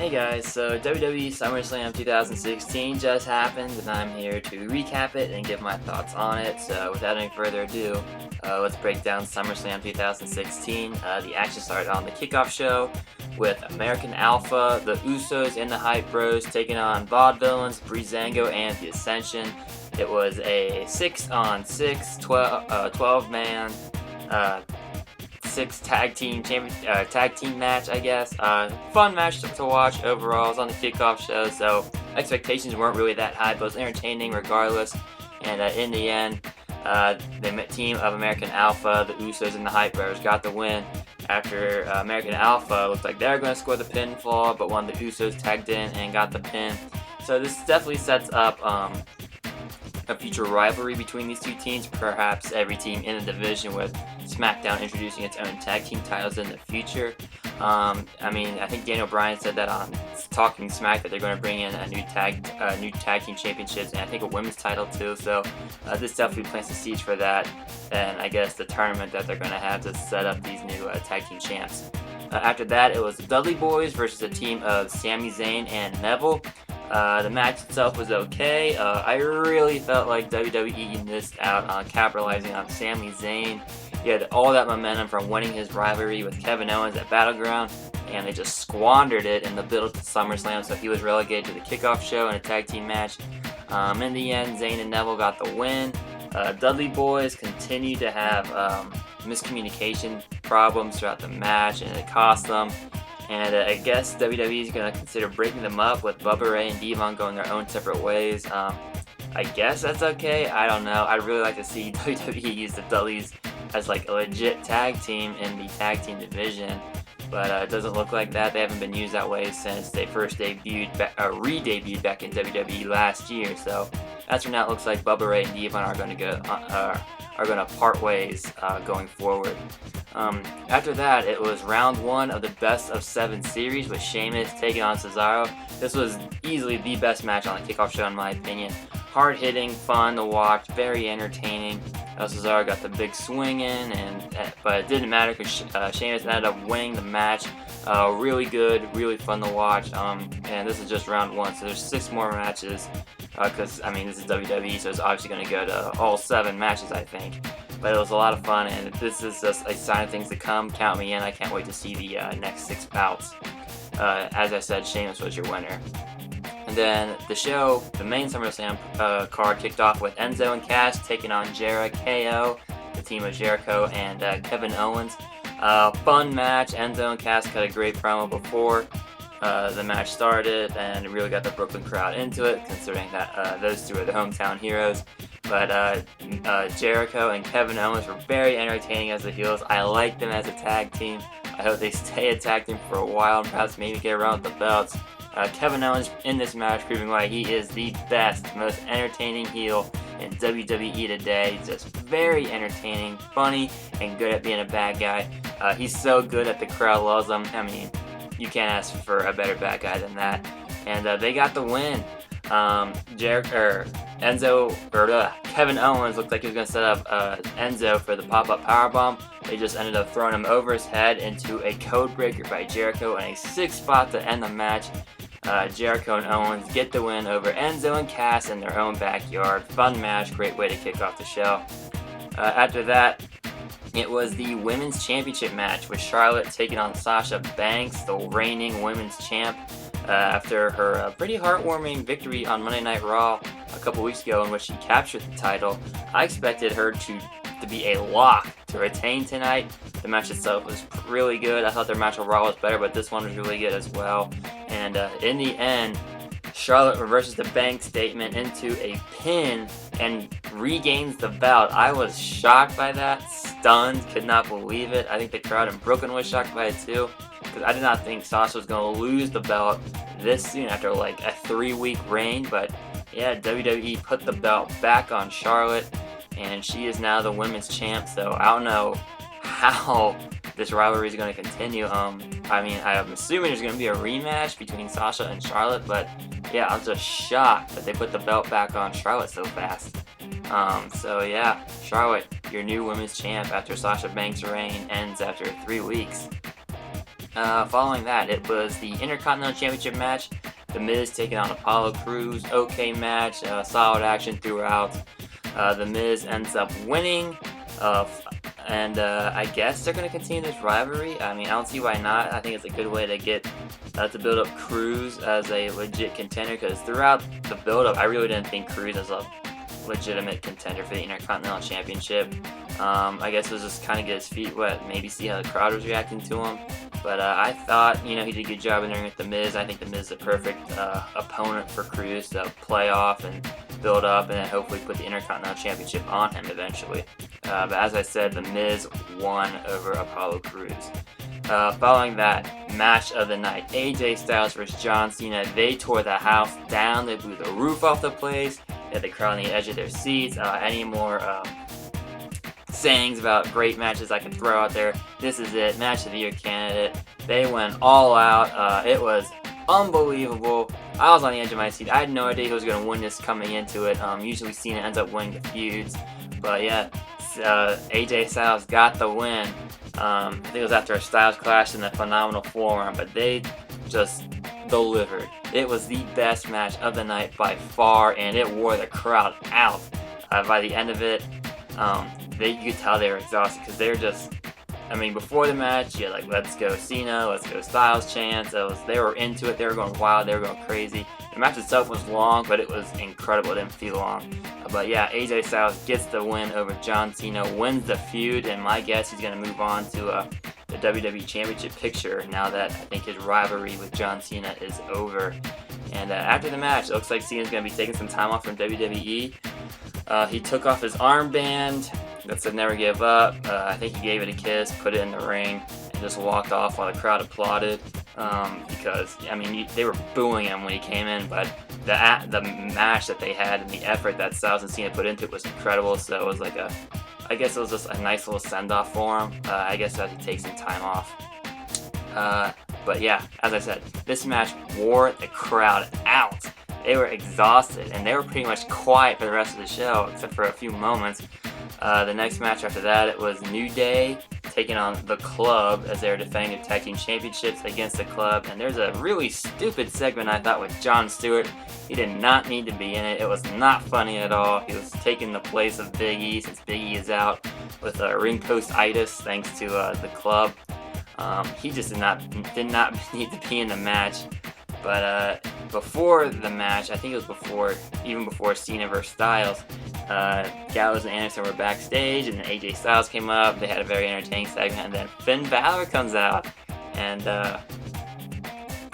Hey guys, so WWE SummerSlam 2016 just happened, and I'm here to recap it and give my thoughts on it. So without any further ado, let's break down SummerSlam 2016. The action started on the kickoff show with American Alpha, the Usos, and the Hype Bros taking on Vaudevillains, Breezango, and the Ascension. It was a 6-on-6, 12-man, 6 tag team match, I guess. Fun match to watch overall. It was on the kickoff show, so expectations weren't really that high, but it was entertaining regardless. And in the end, the team of American Alpha, the Usos, and the Hype Bros got the win after American Alpha looked like they were going to score the pinfall, but one of the Usos tagged in and got the pin. So this definitely sets up a future rivalry between these two teams, perhaps every team in the division, with SmackDown introducing its own tag team titles in the future. I think Daniel Bryan said that on Talking Smack that they're going to bring in a new tag team championships and I think a women's title too. So this definitely plants the seeds for that, and I guess the tournament that they're going to have to set up these new tag team champs. After that, it was the Dudley Boys versus a team of Sami Zayn and Neville. The match itself was okay. I really felt like WWE missed out on capitalizing on Sami Zayn. He had all that momentum from winning his rivalry with Kevin Owens at Battleground, and they just squandered it in the build to SummerSlam, so he was relegated to the kickoff show in a tag team match. In the end, Zayn and Neville got the win. Dudley Boys continue to have miscommunication problems throughout the match, and it cost them. And I guess WWE is going to consider breaking them up with Bubba Ray and Devon going their own separate ways. I guess that's okay. I don't know. I'd really like to see WWE use the Dudleys as like a legit tag team in the tag team division, but it doesn't look like that. They haven't been used that way since they first re-debuted back in WWE last year. So as for now, it looks like Bubba Ray and Devon are going to part ways going forward. After that, it was round 1 of the best of 7 series with Sheamus taking on Cesaro. This was easily the best match on the kickoff show in my opinion. Hard hitting, fun to watch, very entertaining. Cesaro got the big swing in, but it didn't matter because Sheamus ended up winning the match. Really good, really fun to watch. And this is just round 1, so there's 6 more matches. Because this is WWE, so it's obviously going to go to all 7 matches, I think. But it was a lot of fun, and this is just a sign of things to come. Count me in. I can't wait to see the next 6 bouts. As I said, Sheamus was your winner. And then the main SummerSlam card kicked off with Enzo and Cass taking on Jericho, the team of Jericho and Kevin Owens. Fun match. Enzo and Cass cut a great promo before the match started, and it really got the Brooklyn crowd into it, considering that those two are the hometown heroes. But Jericho and Kevin Owens were very entertaining as the heels. I like them as a tag team. I hope they stay a tag team for a while and perhaps maybe get around with the belts. Kevin Owens in this match proving why he is the best, most entertaining heel in WWE today. Just very entertaining, funny, and good at being a bad guy. He's so good that the crowd loves him. You can't ask for a better bad guy than that. And they got the win. Kevin Owens looked like he was going to set up Enzo for the pop-up powerbomb. They just ended up throwing him over his head into a code breaker by Jericho and a 6 spot to end the match. Jericho and Owens get the win over Enzo and Cass in their own backyard. Fun match, great way to kick off the show. After that, it was the Women's Championship match with Charlotte taking on Sasha Banks, the reigning Women's Champ, after her pretty heartwarming victory on Monday Night Raw a couple weeks ago in which she captured the title. I expected her to be a lock to retain tonight. The match itself was really good. I thought their match on Raw was better, but this one was really good as well. And in the end, Charlotte reverses the Banks statement into a pin and regains the belt. I was shocked by that, stunned, could not believe it. I think the crowd in Brooklyn was shocked by it too, because I did not think Sasha was going to lose the belt this soon after like a 3-week reign. But yeah, WWE put the belt back on Charlotte, and she is now the women's champ. So I don't know how this rivalry is going to continue. I'm assuming there's going to be a rematch between Sasha and Charlotte, but yeah, I was just shocked that they put the belt back on Charlotte so fast. So yeah, Charlotte, your new women's champ after Sasha Banks' reign ends after 3 weeks. Following that, it was the Intercontinental Championship match. The Miz taking on Apollo Crews. Okay match, solid action throughout. The Miz ends up winning, and I guess they're going to continue this rivalry. I mean, I don't see why not. I think it's a good way to get to build up Crews as a legit contender, because throughout the build-up, I really didn't think Crews was a legitimate contender for the Intercontinental Championship. I guess it was just kind of get his feet wet, maybe see how the crowd was reacting to him. But I thought, he did a good job in there with The Miz. I think The Miz is a perfect opponent for Crews to play off and build up, and then hopefully put the Intercontinental Championship on him eventually. But as I said, The Miz won over Apollo Crews. Following that, match of the night, AJ Styles versus John Cena. They tore the house down. They blew the roof off the place. They had the crowd on the edge of their seats. Any more sayings about great matches I could throw out there? This is it. Match of the Year candidate. They went all out. It was unbelievable. I was on the edge of my seat. I had no idea who was going to win this coming into it. Usually Cena ends up winning the feuds. But yeah, AJ Styles got the win. I think it was after a Styles Clash in the Phenomenal Four-Arm, but they just delivered. It was the best match of the night by far, and it wore the crowd out. By the end of it, you could tell they were exhausted, because they were just, before the match, you had like, let's go Cena, let's go Styles chants. They were into it, they were going wild, they were going crazy. The match itself was long, but it was incredible, it didn't feel long. But yeah, AJ Styles gets the win over John Cena, wins the feud, and my guess he's going to move on to the WWE Championship picture now that I think his rivalry with John Cena is over. And after the match, it looks like Cena's going to be taking some time off from WWE. He took off his armband that said never give up. I think he gave it a kiss, put it in the ring, and just walked off while the crowd applauded. Because, they were booing him when he came in, but the match that they had and the effort that Styles and Cena put into it was incredible. So it was like I guess it was just a nice little send-off for him. I guess that he takes some time off. But yeah, as I said, this match wore the crowd out. They were exhausted, and they were pretty much quiet for the rest of the show, except for a few moments. The next match after that, it was New Day taking on The Club as they were defending their tag team championships against The Club. And there's a really stupid segment, I thought, with Jon Stewart. He did not need to be in it. It was not funny at all. He was taking the place of Big E, since Big E is out with ring post-itis thanks to The Club. He just did not need to be in the match. But before the match, I think it was even before Cena vs. Styles, Gallows and Anderson were backstage, and then AJ Styles came up. They had a very entertaining segment, and then Finn Balor comes out, and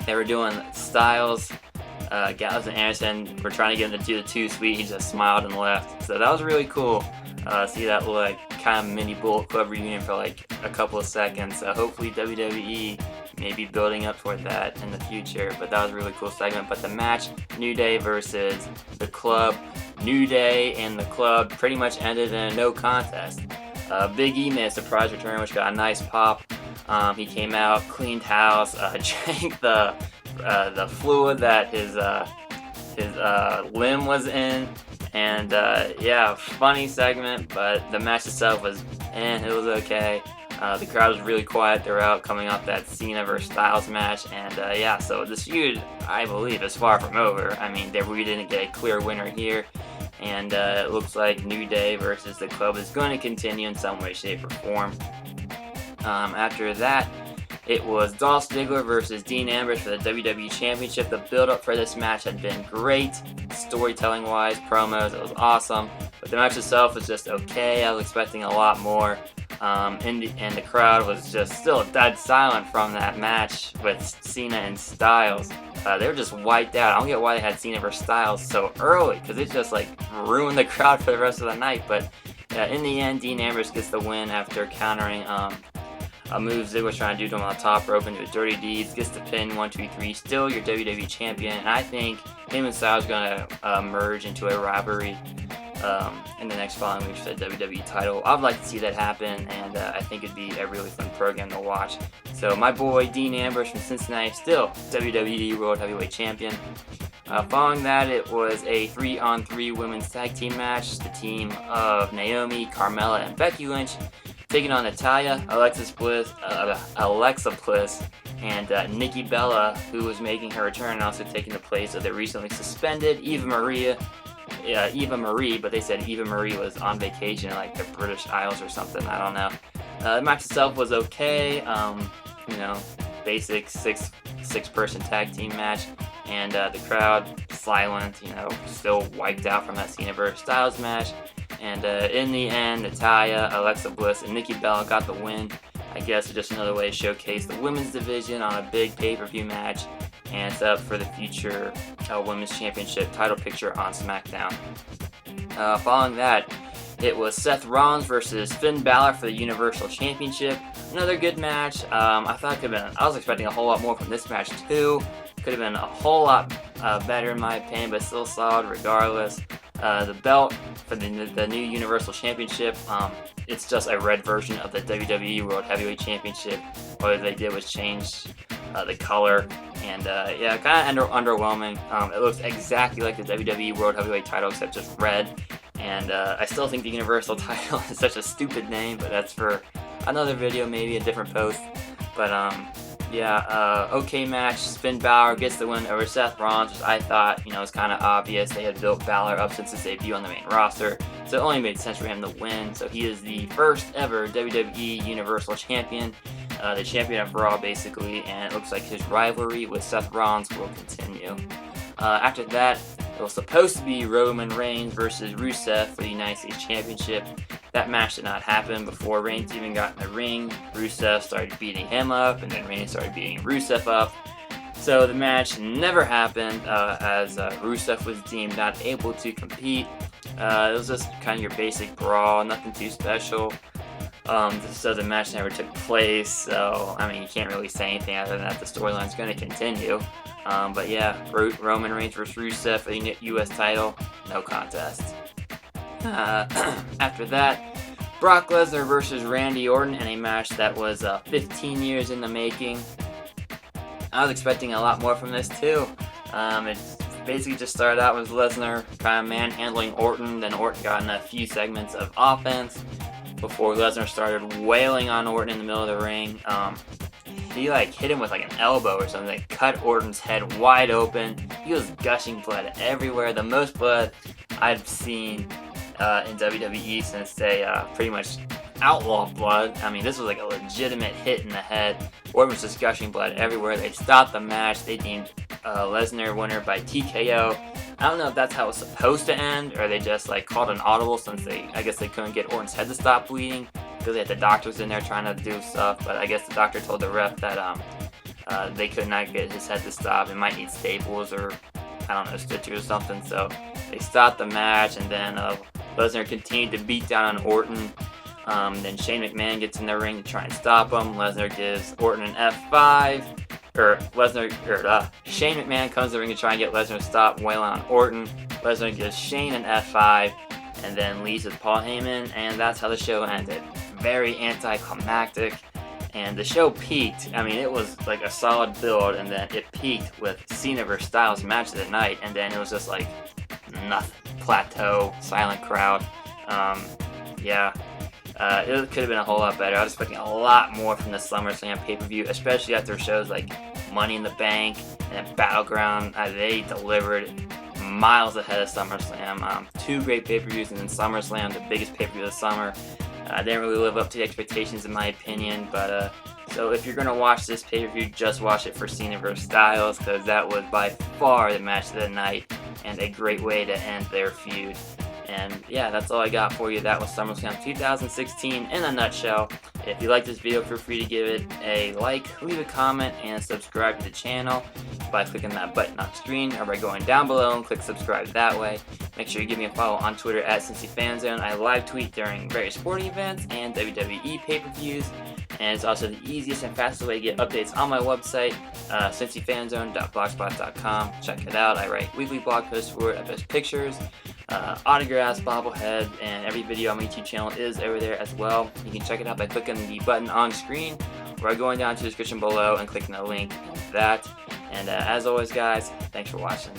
they were doing Styles, Gallows and Anderson were trying to get him to do the two sweet. He just smiled and left. So that was really cool. See that little kind of mini Bullet Club reunion for like a couple of seconds. Hopefully WWE may be building up toward that in the future, but that was a really cool segment. But the match, New Day versus The Club, New Day and The Club pretty much ended in a no contest. Big E made a surprise return, which got a nice pop. He came out, cleaned house, drank the fluid that his limb was in, and yeah, funny segment. But the match itself was, it was okay. The crowd was really quiet throughout, coming off that Cena vs. Styles match, and yeah, so this feud, I believe, is far from over. We didn't get a clear winner here, and it looks like New Day versus The Club is going to continue in some way, shape, or form. After that, it was Dolph Ziggler versus Dean Ambrose for the WWE Championship. The build-up for this match had been great, storytelling-wise, promos, it was awesome, but the match itself was just okay. I was expecting a lot more. And the crowd was just still dead silent from that match with Cena and Styles. They were just wiped out. I don't get why they had Cena vs. Styles so early, because it just ruined the crowd for the rest of the night. But in the end, Dean Ambrose gets the win after countering a move Ziggler was trying to do to him on the top rope into a Dirty Deeds. Gets the pin, 1, 2, 3, still your WWE Champion. And I think him and Styles are going to merge into a rivalry in the next following weeks for the WWE title. I'd like to see that happen, and I think it'd be a really fun program to watch. So my boy Dean Ambrose from Cincinnati, still WWE World Heavyweight Champion. Following that, it was a 3-on-3 women's tag team match. The team of Naomi, Carmella, and Becky Lynch taking on Natalya, Alexa Bliss, and Nikki Bella, who was making her return and also taking the place of the recently suspended Eva Marie, but they said Eva Marie was on vacation in like the British Isles or something. I don't know. The match itself was okay. Basic six-person tag team match, and the crowd silent. Still wiped out from that Cena vs. Styles match. And in the end, Natalya, Alexa Bliss, and Nikki Bella got the win. I guess it's just another way to showcase the women's division on a big pay-per-view match, and set up for the future women's championship title picture on SmackDown. Following that, it was Seth Rollins versus Finn Balor for the Universal Championship. Another good match. I was expecting a whole lot more from this match too. Could have been a whole lot better in my opinion, but still solid regardless. The belt for the new Universal Championship, it's just a red version of the WWE World Heavyweight Championship. What they did was change the color, and kind of underwhelming. It looks exactly like the WWE World Heavyweight title, except just red. And I still think the Universal title is such a stupid name, but that's for another video, maybe a different post. But okay match. Finn Balor gets the win over Seth Rollins, which I thought, was kind of obvious. They had built Balor up since his debut on the main roster, so it only made sense for him to win. So he is the first ever WWE Universal Champion, the champion of Raw basically, and it looks like his rivalry with Seth Rollins will continue. After that, it was supposed to be Roman Reigns versus Rusev for the United States Championship. That match did not happen. Before Reigns even got in the ring, Rusev started beating him up, and then Reigns started beating Rusev up. So the match never happened, as Rusev was deemed not able to compete. It was just kind of your basic brawl, nothing too special. So the match never took place, so you can't really say anything other than that the storyline's going to continue. But yeah, Roman Reigns versus Rusev for the U.S. title, no contest. After that, Brock Lesnar versus Randy Orton in a match that was 15 years in the making. I was expecting a lot more from this too. It basically just started out with Lesnar kind of manhandling Orton, then Orton got in a few segments of offense before Lesnar started wailing on Orton in the middle of the ring. He hit him with an elbow or something that cut Orton's head wide open. He was gushing blood everywhere, the most blood I've seen in WWE since they pretty much outlawed blood. This was like a legitimate hit in the head. Orton was just gushing blood everywhere. They stopped the match. They deemed Lesnar winner by TKO. I don't know if that's how it was supposed to end, or they just called an audible since I guess they couldn't get Orton's head to stop bleeding because they had the doctors in there trying to do stuff. But I guess the doctor told the ref that they could not get his head to stop. It might need staples or stitches or something. So they stopped the match, and then Lesnar continued to beat down on Orton. Then Shane McMahon gets in the ring to try and stop him. Lesnar gives Orton an F5. Shane McMahon comes to the ring to try and get Lesnar to stop wailing on Orton. Lesnar gives Shane an F5 and then leaves with Paul Heyman, and that's how the show ended. Very anticlimactic, and the show peaked. It was like a solid build, and then it peaked with Cena vs. Styles match of the night, and then it was just nothing. Plateau, silent crowd. It could have been a whole lot better. I was expecting a lot more from the SummerSlam pay-per-view, especially after shows like Money in the Bank and Battleground. They delivered miles ahead of SummerSlam. Two great pay-per-views, and then SummerSlam, the biggest pay-per-view of the summer. Didn't really live up to the expectations in my opinion, but so if you're going to watch this pay-per-view, just watch it for Cena vs. Styles, because that was by far the match of the night and a great way to end their feud. And yeah, that's all I got for you. That was SummerSlam 2016 in a nutshell. If you like this video, feel free to give it a like, leave a comment, and subscribe to the channel by clicking that button on screen or by going down below and click subscribe that way. Make sure you give me a follow on Twitter at Cincy Fan Zone. I live tweet during various sporting events and WWE pay-per-views. And it's also the easiest and fastest way to get updates on my website, cincyfanzone.blogspot.com. Check it out. I write weekly blog posts for it. I post pictures, autographs, bobblehead, and every video on my YouTube channel is over there as well. You can check it out by clicking the button on screen or going down to the description below and clicking the link in that. And as always, guys, thanks for watching.